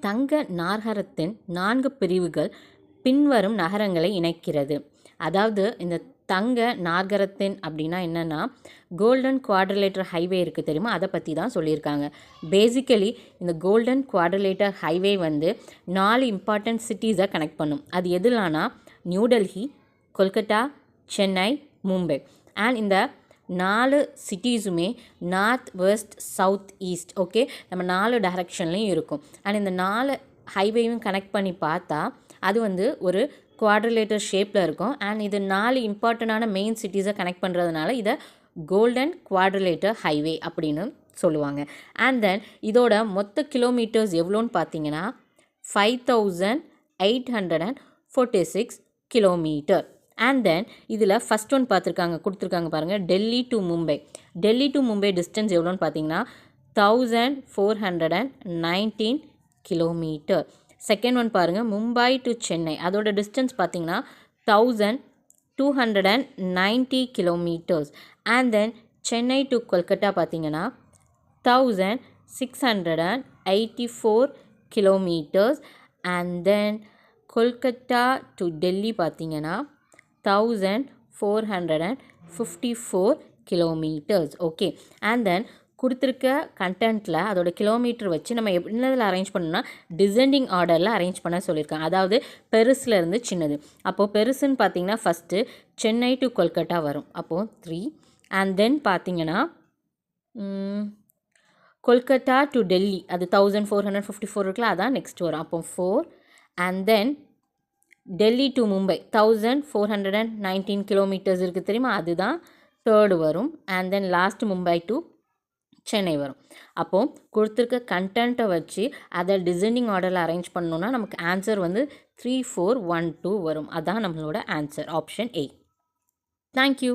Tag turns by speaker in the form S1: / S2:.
S1: தங்க நார்கரத்தின் 4 பிரிவுகள் பின்வரும் நகரங்களை இணைக்கிறது. அதாவது இந்த தங்க நார்கரத்தின் அப்படின்னா என்னென்னா கோல்டன் குவாட்ரிலேட்டர் ஹைவே இருக்குது தெரியுமா, அதை பற்றி தான் சொல்லியிருக்காங்க. பேசிக்கலி இந்த கோல்டன் குவாட்ரிலேட்டர் ஹைவே வந்து 4 இம்பார்ட்டன்ட் சிட்டிஸை கனெக்ட் பண்ணும். அது எதுலானா நியூ டெல்லி, கொல்கட்டா, சென்னை, மும்பை. அண்ட் இந்த 4 சிட்டிஸுமே north west south east okay நம்ம 4 டைரக்ஷன்லேயும் இருக்கும். அண்ட் இந்த 4 ஹைவேயும் கனெக்ட் பண்ணி பார்த்தா அது வந்து ஒரு குவாட்ரிலேட்டர் ஷேப்பில் இருக்கும். அண்ட் இது 4 இம்பார்ட்டண்டான மெயின் சிட்டிஸை கனெக்ட் பண்ணுறதுனால இதை கோல்டன் குவாட்ரிலேட்டர் ஹைவே அப்படின்னு சொல்லுவாங்க. அண்ட் தென் இதோட மொத்த கிலோமீட்டர்ஸ் எவ்வளோன்னு பார்த்தீங்கன்னா 5846 கிலோமீட்டர். அண்ட் தென் இதில் ஃபஸ்ட் ஒன் கொடுத்துருக்காங்க பாருங்கள், Delhi to Mumbai. Delhi to Mumbai distance எவ்வளோன்னு பார்த்தீங்கன்னா 1419 கிலோமீட்டர். செகண்ட் ஒன் பாருங்கள், மும்பை டு சென்னை, அதோட டிஸ்டன்ஸ் பார்த்தீங்கன்னா 1290 kilometres. And then Chennai to Kolkata பார்த்தீங்கன்னா 1684 kilometres. And then Kolkata to Delhi பார்த்தீங்கன்னா 1454 கிலோமீட்டர்ஸ். ஓகே. அண்ட் தென் கொடுத்துருக்க கண்டென்ட்டில் அதோட கிலோமீட்டர் வச்சு நம்ம என்னதில் அரேஞ்ச் பண்ணணும்னா டிசெண்டிங் ஆர்டரில் அரேஞ்ச் பண்ண சொல்லியிருக்காங்க. அதாவது பெருசுலேருந்து சின்னது. அப்போது பெருசுன்னு பார்த்தீங்கன்னா ஃபஸ்ட்டு சென்னை டு கொல்கட்டா வரும், அப்போது 3. அண்ட் தென் பார்த்தீங்கன்னா கொல்கட்டா டு டெல்லி அது 1454 இருக்குல்ல, அதான் நெக்ஸ்ட் வரும், அப்போ 4. And then Delhi to Mumbai 1419 kilometres இருக்குது தெரியுமா, அதுதான் தேர்டு வரும். And then last Mumbai to Chennai வரும். அப்போது கொடுத்துருக்க கண்டென்ட்டை வச்சு அதை டிசைனிங் ஆர்டரில் அரேஞ்ச் பண்ணணுன்னா நமக்கு ஆன்சர் வந்து 3412 வரும். அதான் நம்மளோட ஆன்சர், ஆப்ஷன் A. தேங்க்யூ.